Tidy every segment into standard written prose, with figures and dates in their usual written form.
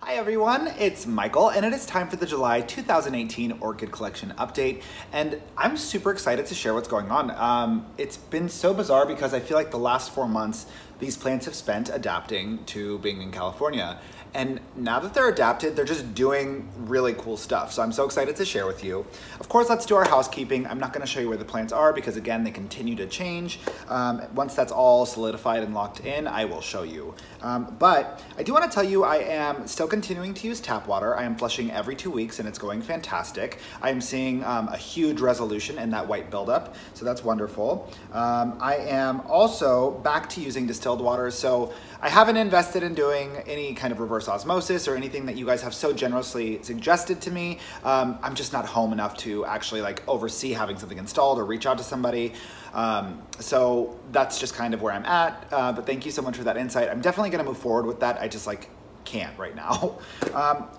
Hi everyone, it's Michael and it is time for the July 2018 Orchid Collection update, and I'm super excited to share what's going on. It's been so bizarre because I feel like the last 4 months these plants have spent adapting to being in California, and now that they're adapted, they're just doing really cool stuff. So I'm so excited to share with you. Of course, let's do our housekeeping. I'm not gonna show you where the plants are because again, they continue to change. Once that's all solidified and locked in, I will show you. But I do wanna tell you I am still continuing to use tap water. I am flushing every 2 weeks and it's going fantastic. I am seeing a huge resolution in that white buildup, so that's wonderful. I am also back to using distilled water, so I haven't invested in doing any kind of reverse osmosis or anything that you guys have so generously suggested to me. I'm just not home enough to actually oversee having something installed or reach out to somebody. So that's just kind of where I'm at, but thank you so much for that insight. I'm definitely gonna move forward with that. I just can't right now.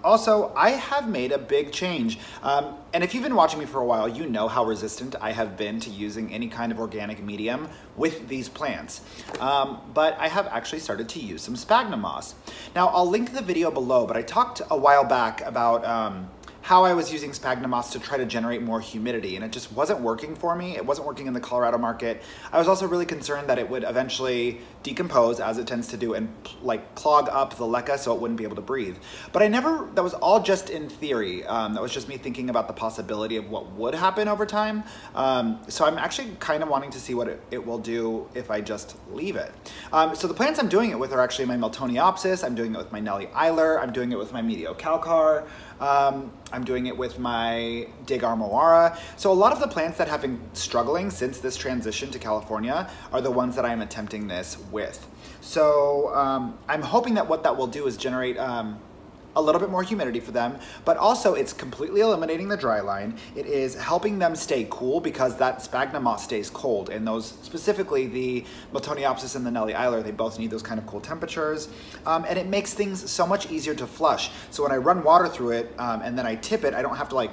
Also, I have made a big change. And if you've been watching me for a while, you know how resistant I have been to using any kind of organic medium with these plants. But I have actually started to use some sphagnum moss. Now, I'll link the video below, but I talked a while back about how I was using sphagnum moss to try to generate more humidity, and it just wasn't working for me. It wasn't working in the Colorado market. I was also really concerned that it would eventually decompose, as it tends to do, and clog up the leca so it wouldn't be able to breathe. But that was all just in theory. That was just me thinking about the possibility of what would happen over time. So I'm actually kind of wanting to see what it will do if I just leave it. So the plants I'm doing it with are actually my Meltoniopsis. I'm doing it with my Nellie Eiler. I'm doing it with my Mediocalcar. I'm doing it with my Dig Armoara. So a lot of the plants that have been struggling since this transition to California are the ones that I am attempting this with. So I'm hoping that what that will do is generate a little bit more humidity for them, but also it's completely eliminating the dry line. It is helping them stay cool because that sphagnum moss stays cold, and those, specifically the Meltoniopsis and the Nellie Eiler, they both need those kind of cool temperatures. And it makes things so much easier to flush. So when I run water through it and then I tip it, I don't have to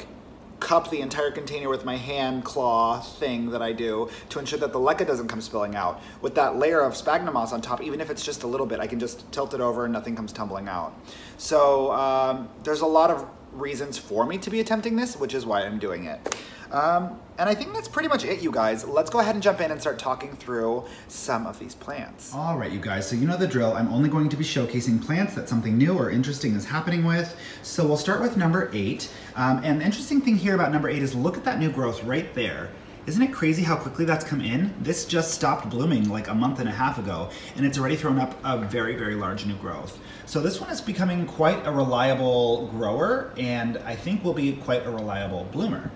cup the entire container with my hand claw thing that I do to ensure that the leca doesn't come spilling out. With that layer of sphagnum moss on top, even if it's just a little bit, I can just tilt it over and nothing comes tumbling out. So there's a lot of reasons for me to be attempting this, which is why I'm doing it. And I think that's pretty much it, you guys. Let's go ahead and jump in and start talking through some of these plants. All right, you guys, so you know the drill. I'm only going to be showcasing plants that something new or interesting is happening with. So we'll start with number 8. And the interesting thing here about number 8 is look at that new growth right there. Isn't it crazy how quickly that's come in? This just stopped blooming like a month and a half ago, and it's already thrown up a very, very large new growth. So this one is becoming quite a reliable grower, and I think will be quite a reliable bloomer.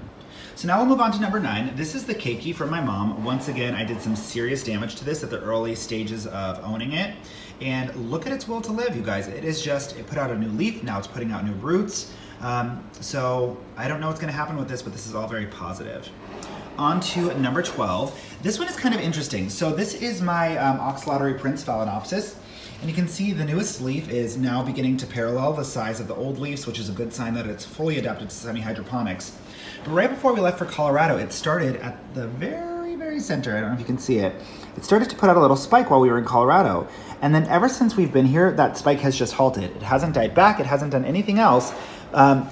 So now we'll move on to number 9. This is the Keiki from my mom. Once again, I did some serious damage to this at the early stages of owning it. And look at its will to live, you guys. It put out a new leaf, now it's putting out new roots. So I don't know what's gonna happen with this, but this is all very positive. On to number 12. This one is kind of interesting. So this is my Oxalotary Prince Phalaenopsis. And you can see the newest leaf is now beginning to parallel the size of the old leaves, which is a good sign that it's fully adapted to semi-hydroponics. But right before we left for Colorado, it started at the very, very center. I don't know if you can see it. It started to put out a little spike while we were in Colorado. And then ever since we've been here, that spike has just halted. It hasn't died back, it hasn't done anything else.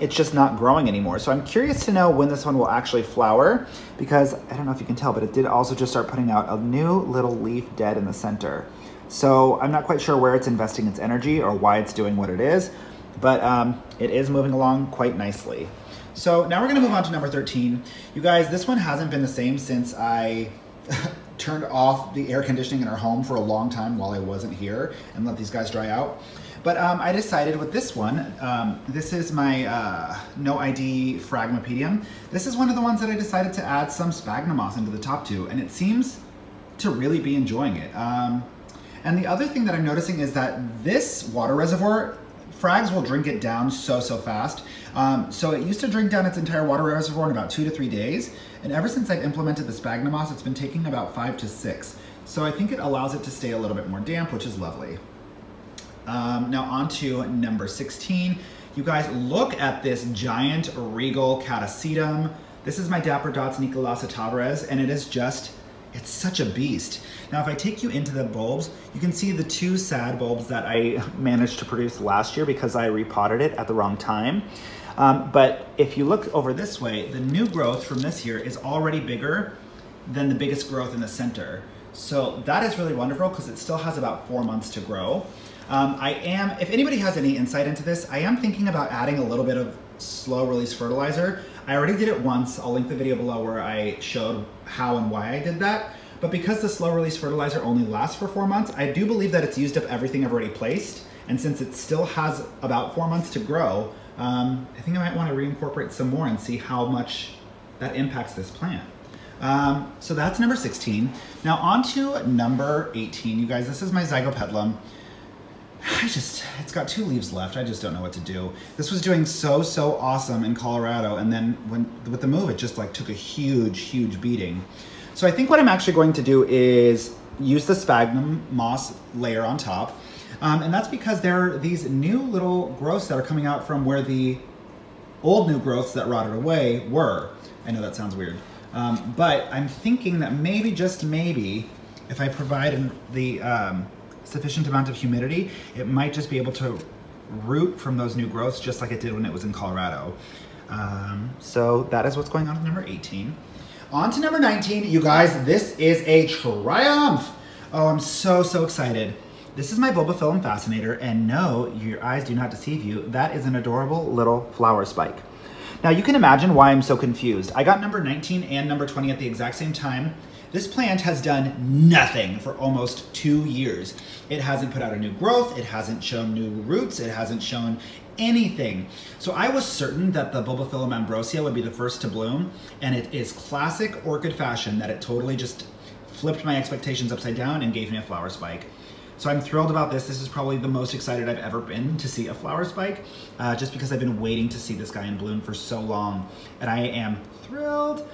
It's just not growing anymore. So I'm curious to know when this one will actually flower, because I don't know if you can tell, but it did also just start putting out a new little leaf dead in the center. So I'm not quite sure where it's investing its energy or why it's doing what it is, but it is moving along quite nicely. So now we're gonna move on to number 13. You guys, this one hasn't been the same since I turned off the air conditioning in our home for a long time while I wasn't here and let these guys dry out. But I decided with this one, this is my no ID Phragmipedium. This is one of the ones that I decided to add some sphagnum moss into the top to, and it seems to really be enjoying it. And the other thing that I'm noticing is that this water reservoir, frags will drink it down so fast. So it used to drink down its entire water reservoir in about 2 to 3 days. And ever since I've implemented the sphagnum moss, it's been taking about 5 to 6. So I think it allows it to stay a little bit more damp, which is lovely. Now on to number 16. You guys, look at this giant regal Catasetum. This is my Dapper Dots Nicolasa Tavares, and It's such a beast. Now, if I take you into the bulbs, you can see the two sad bulbs that I managed to produce last year because I repotted it at the wrong time. But if you look over this way, the new growth from this year is already bigger than the biggest growth in the center. So that is really wonderful because it still has about 4 months to grow. If anybody has any insight into this, I am thinking about adding a little bit of slow release fertilizer. I already did it once. I'll link the video below where I showed how and why I did that. But because the slow release fertilizer only lasts for 4 months, I do believe that it's used up everything I've already placed. And since it still has about 4 months to grow, I think I might want to reincorporate some more and see how much that impacts this plant. So that's number 16. Now on to number 18, you guys. This is my Zygopetalum. It's got 2 leaves left. I just don't know what to do. This was doing so awesome in Colorado, and then with the move, it just like took a huge beating. So I think what I'm actually going to do is use the sphagnum moss layer on top, and that's because there are these new little growths that are coming out from where the old new growths that rotted away were. I know that sounds weird, but I'm thinking that maybe, just maybe, if I provide the sufficient amount of humidity, it might just be able to root from those new growths just like it did when it was in Colorado. So that is what's going on with number 18. On to number 19, you guys, this is a triumph. Oh, I'm so excited. This is my Bulbophyllum Fascinator, and no, your eyes do not deceive you. That is an adorable little flower spike. Now you can imagine why I'm so confused. I got number 19 and number 20 at the exact same time. This plant has done nothing for almost 2 years. It hasn't put out a new growth, it hasn't shown new roots, it hasn't shown anything. So I was certain that the Bulbophyllum Ambrosia would be the first to bloom, and it is classic orchid fashion that it totally just flipped my expectations upside down and gave me a flower spike. So I'm thrilled about this. This is probably the most excited I've ever been to see a flower spike, just because I've been waiting to see this guy in bloom for so long, and I am thrilled.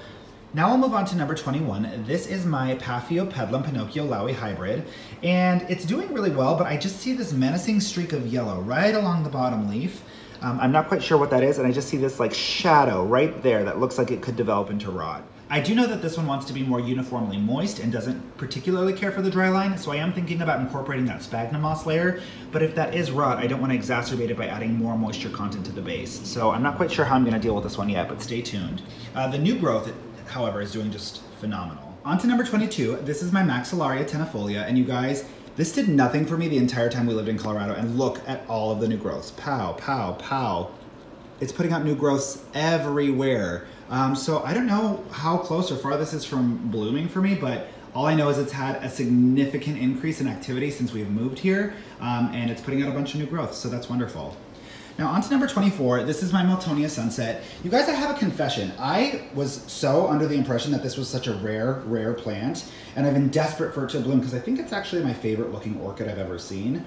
Now I'll move on to number 21. This is my Paphiopedilum Pinocchio Lowy hybrid, and it's doing really well, but I just see this menacing streak of yellow right along the bottom leaf. I'm not quite sure what that is, and I just see this like shadow right there that looks like it could develop into rot. I do know that this one wants to be more uniformly moist and doesn't particularly care for the dry line, so I am thinking about incorporating that sphagnum moss layer, but if that is rot, I don't want to exacerbate it by adding more moisture content to the base. So I'm not quite sure how I'm going to deal with this one yet, but stay tuned. The new growth, however, is doing just phenomenal. On to number 22. This is my Maxillaria tenafolia, and you guys, this did nothing for me the entire time we lived in Colorado, and look at all of the new growths. Pow, pow, pow. It's putting out new growths everywhere. So I don't know how close or far this is from blooming for me, but all I know is it's had a significant increase in activity since we've moved here, and it's putting out a bunch of new growths, so that's wonderful. Now on to number 24, this is my Miltonia Sunset. You guys, I have a confession. I was so under the impression that this was such a rare plant, and I've been desperate for it to bloom because I think it's actually my favorite looking orchid I've ever seen.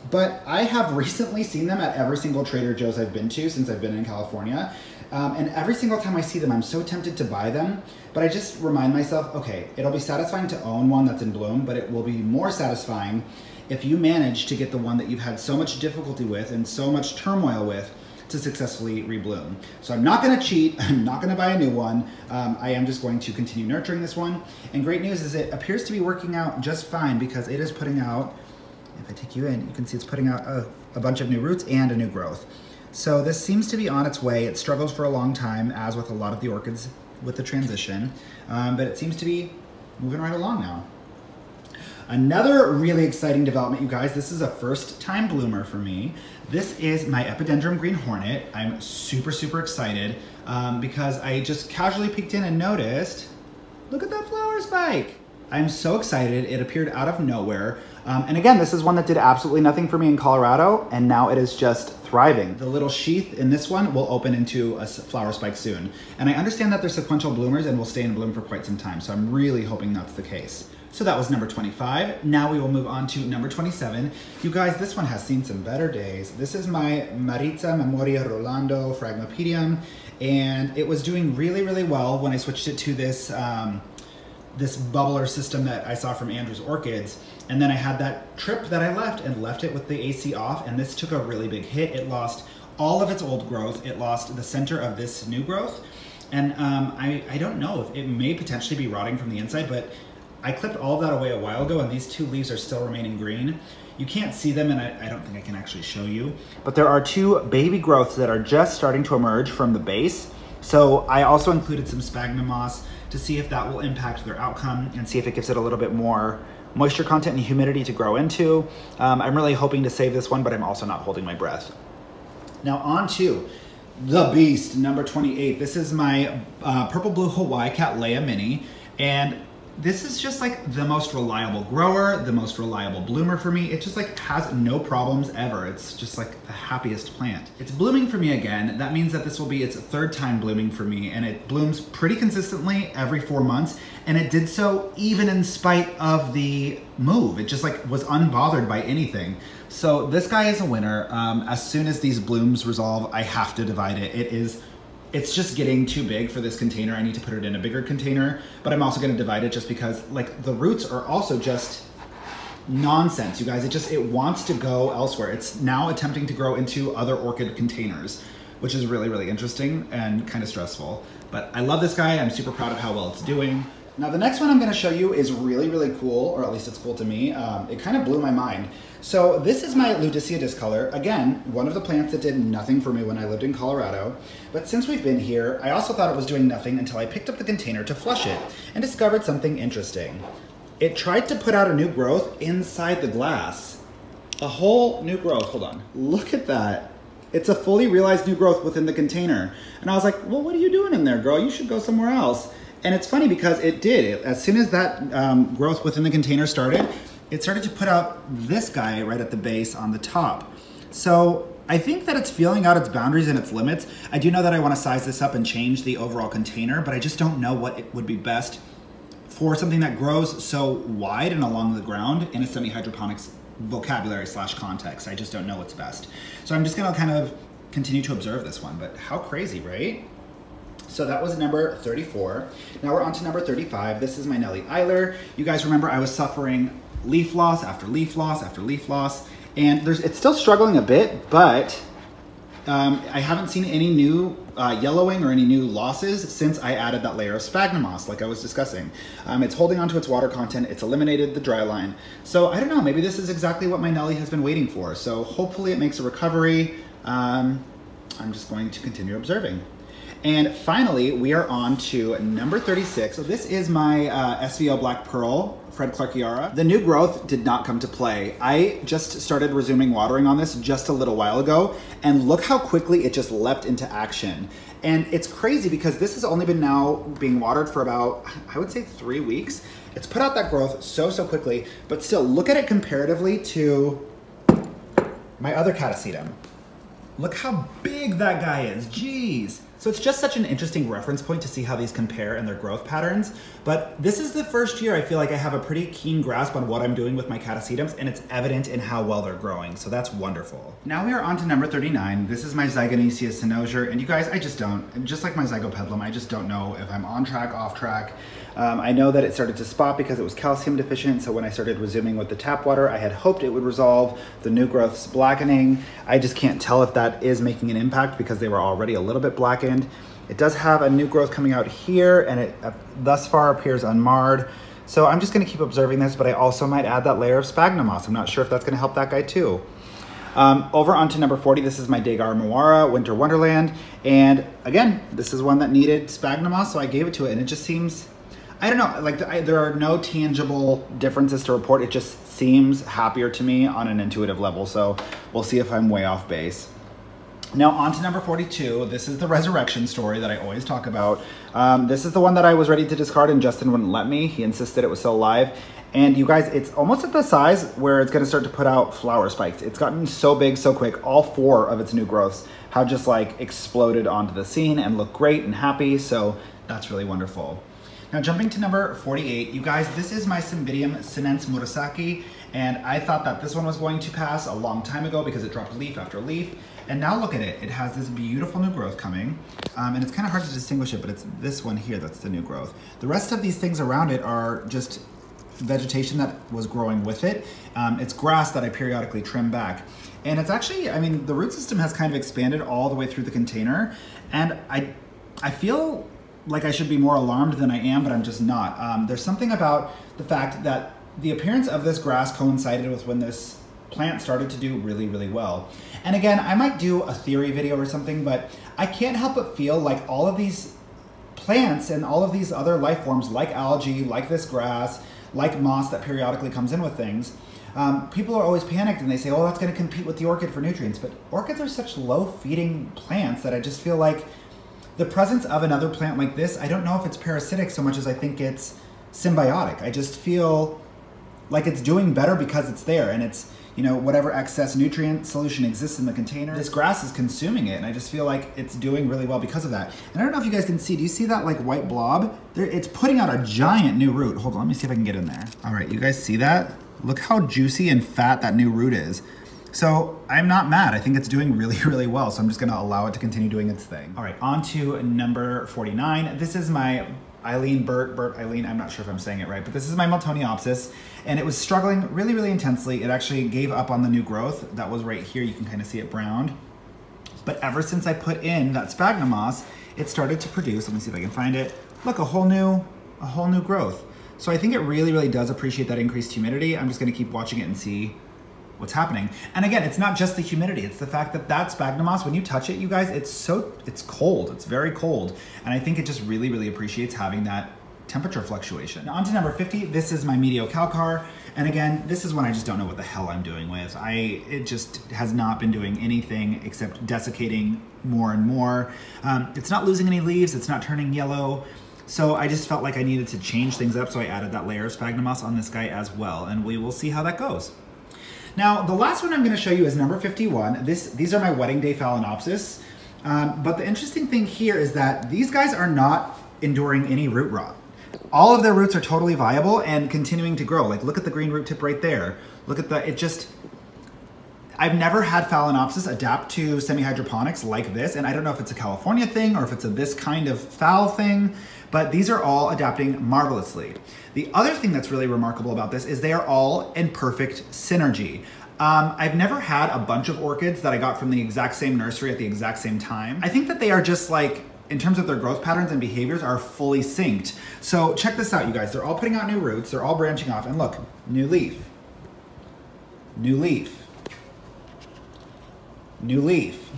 But I have recently seen them at every single Trader Joe's I've been to since I've been in California. And every single time I see them, I'm so tempted to buy them, but I just remind myself, okay, it'll be satisfying to own one that's in bloom, but it will be more satisfying if you manage to get the one that you've had so much difficulty with and so much turmoil with to successfully rebloom. So I'm not gonna cheat, I'm not gonna buy a new one. I am just going to continue nurturing this one. And great news is it appears to be working out just fine because it is putting out, if I take you in, you can see it's putting out a bunch of new roots and a new growth. So this seems to be on its way. It struggles for a long time, as with a lot of the orchids with the transition, but it seems to be moving right along now. Another really exciting development, you guys, this is a first time bloomer for me. This is my Epidendrum Green Hornet. I'm super excited because I just casually peeked in and noticed, look at that flower spike. I'm so excited. It appeared out of nowhere. And again, this is one that did absolutely nothing for me in Colorado, and now it is just thriving. The little sheath in this one will open into a flower spike soon. And I understand that they're sequential bloomers and will stay in bloom for quite some time, so I'm really hoping that's the case. So that was number 25. Now we will move on to number 27. You guys, this one has seen some better days. This is my Maritza Memoria Rolando Phragmipedium, and it was doing really well when I switched it to this this bubbler system that I saw from Andrew's Orchids. And then I had that trip that I left it with the AC off, and this took a really big hit. It lost all of its old growth. It lost the center of this new growth. And I don't know if it may potentially be rotting from the inside, but I clipped all of that away a while ago, and these two leaves are still remaining green. You can't see them, and I don't think I can actually show you. But there are two baby growths that are just starting to emerge from the base. So I also included some sphagnum moss to see if that will impact their outcome and see if it gives it a little bit more moisture content and humidity to grow into. I'm really hoping to save this one, but I'm also not holding my breath. Now on to the beast, number 28. This is my purple blue Hawaii Cattleya mini, and this is just like the most reliable grower, the most reliable bloomer for me. It just like has no problems ever. It's just like the happiest plant. It's blooming for me again. That means that this will be its third time blooming for me, and it blooms pretty consistently every 4 months. And it did so even in spite of the move. It just like was unbothered by anything. So this guy is a winner. As soon as these blooms resolve, I have to divide it. It's just getting too big for this container. I need to put it in a bigger container, but I'm also gonna divide it just because like the roots are also just nonsense, you guys. It wants to go elsewhere. It's now attempting to grow into other orchid containers, which is really, really interesting and kind of stressful. But I love this guy. I'm super proud of how well it's doing. Now the next one I'm gonna show you is really, really cool, or at least it's cool to me. It kind of blew my mind. So this is my Ludicea discolor. Again, one of the plants that did nothing for me when I lived in Colorado. But since we've been here, I also thought it was doing nothing until I picked up the container to flush it and discovered something interesting. It tried to put out a new growth inside the glass. A whole new growth, hold on. Look at that. It's a fully realized new growth within the container. And I was like, well, what are you doing in there, girl? You should go somewhere else. And it's funny because it did. As soon as that growth within the container started, it started to put out this guy right at the base on the top. So I think that it's feeling out its boundaries and its limits. I do know that I want to size this up and change the overall container, but I just don't know what it would be best for something that grows so wide and along the ground in a semi-hydroponics vocabulary / context. I just don't know what's best. So I'm just gonna kind of continue to observe this one, but how crazy, right? So that was number 34. Now we're on to number 35. This is my Nellie Eiler. You guys remember I was suffering leaf loss after leaf loss after leaf loss, and it's still struggling a bit, but I haven't seen any new yellowing or any new losses since I added that layer of sphagnum moss like I was discussing. It's holding onto its water content, it's eliminated the dry line. So I don't know, maybe this is exactly what my Nellie has been waiting for. So hopefully it makes a recovery. I'm just going to continue observing. And finally, we are on to number 36. So this is my SVO Black Pearl, Fred Clarkiara. The new growth did not come to play. I just started resuming watering on this just a little while ago, and look how quickly it just leapt into action. And it's crazy because this has only been now being watered for about, I would say 3 weeks. It's put out that growth so quickly, but still look at it comparatively to my other Catasetum. Look how big that guy is, geez. So it's just such an interesting reference point to see how these compare in their growth patterns. But this is the first year I feel like I have a pretty keen grasp on what I'm doing with my Catasetums, and it's evident in how well they're growing. So that's wonderful. Now we are on to number 39. This is my Zygonesia cynosure. And you guys, just like my Zygopetalum, I just don't know if I'm on track, off track. I know that it started to spot because it was calcium deficient, so when I started resuming with the tap water, I had hoped it would resolve the new growth's blackening. I just can't tell if that is making an impact because they were already a little bit blackened. It does have a new growth coming out here, and it thus far appears unmarred. So I'm just gonna keep observing this, but I also might add that layer of sphagnum moss. I'm not sure if that's gonna help that guy too. Over onto number 40, this is my Degar Moara Winter Wonderland. And again, this is one that needed sphagnum moss, so I gave it to it, and it just seems, I don't know, like there are no tangible differences to report. It just seems happier to me on an intuitive level. So we'll see if I'm way off base. Now on to number 42. This is the resurrection story that I always talk about. This is the one that I was ready to discard and Justin wouldn't let me. He insisted it was still alive. And you guys, it's almost at the size where it's gonna start to put out flower spikes. It's gotten so big so quick. All 4 of its new growths have just like exploded onto the scene and look great and happy. So that's really wonderful. Now jumping to number 48, you guys, this is my Cymbidium sinense Murasaki, and I thought that this one was going to pass a long time ago because it dropped leaf after leaf, and now look at it. It has this beautiful new growth coming, and it's kind of hard to distinguish it, but it's this one here that's the new growth. The rest of these things around it are just vegetation that was growing with it. It's grass that I periodically trim back. And it's actually, I mean, the root system has kind of expanded all the way through the container, and I feel like I should be more alarmed than I am, but I'm just not. There's something about the fact that the appearance of this grass coincided with when this plant started to do really, really well. And again, I might do a theory video or something, but I can't help but feel like all of these plants and all of these other life forms, like algae, like this grass, like moss that periodically comes in with things, people are always panicked and they say, oh, that's going to compete with the orchid for nutrients. But orchids are such low feeding plants that I just feel like the presence of another plant like this, I don't know if it's parasitic so much as I think it's symbiotic. I just feel like it's doing better because it's there, and it's, you know, whatever excess nutrient solution exists in the container, this grass is consuming it, and I just feel like it's doing really well because of that. And I don't know if you guys can see, do you see that like white blob? It's putting out a giant new root. Hold on, let me see if I can get in there. All right, you guys see that? Look how juicy and fat that new root is. So I'm not mad. I think it's doing really, really well. So I'm just gonna allow it to continue doing its thing. All right, on to number 49. This is my Eileen, I'm not sure if I'm saying it right, but this is my Miltoniopsis, and it was struggling really, really intensely. It actually gave up on the new growth. That was right here. You can kind of see it browned. But ever since I put in that sphagnum moss, it started to produce, let me see if I can find it. Look, a whole new growth. So I think it really, really does appreciate that increased humidity. I'm just gonna keep watching it and see what's happening. And again, it's not just the humidity, it's the fact that that sphagnum moss, when you touch it, you guys, it's cold, it's very cold. And I think it just really, really appreciates having that temperature fluctuation. Now on to number 50, this is my Mediocalcar. And again, this is one I just don't know what the hell I'm doing with. It just has not been doing anything except desiccating more and more. It's not losing any leaves, it's not turning yellow. So I just felt like I needed to change things up, so I added that layer of sphagnum moss on this guy as well, and we will see how that goes. Now, the last one I'm going to show you is number 51. These are my wedding day Phalaenopsis. But the interesting thing here is that these guys are not enduring any root rot. All of their roots are totally viable and continuing to grow. Like, look at the green root tip right there. Look at I've never had Phalaenopsis adapt to semi-hydroponics like this, and I don't know if it's a California thing or if it's this kind of phal thing, but these are all adapting marvelously. The other thing that's really remarkable about this is they are all in perfect synergy. I've never had a bunch of orchids that I got from the exact same nursery at the exact same time. I think that they are just like, in terms of their growth patterns and behaviors, are fully synced. So check this out, you guys. They're all putting out new roots, they're all branching off, and look, new leaf, new leaf, new leaf,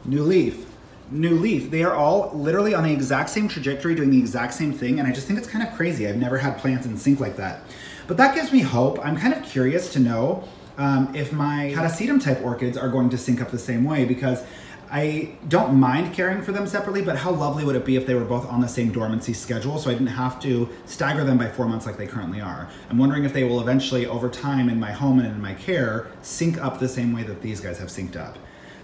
new leaf, new leaf. They are all literally on the exact same trajectory, doing the exact same thing, and I just think it's kind of crazy. I've never had plants in sync like that. But that gives me hope. I'm kind of curious to know if my Catasetum type orchids are going to sync up the same way, because I don't mind caring for them separately, but how lovely would it be if they were both on the same dormancy schedule so I didn't have to stagger them by 4 months like they currently are. I'm wondering if they will eventually, over time in my home and in my care, sync up the same way that these guys have synced up.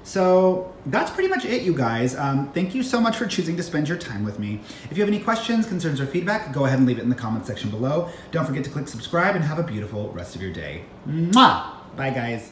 So that's pretty much it, you guys. Thank you so much for choosing to spend your time with me. If you have any questions, concerns, or feedback, go ahead and leave it in the comment section below. Don't forget to click subscribe and have a beautiful rest of your day. Mwah! Bye, guys.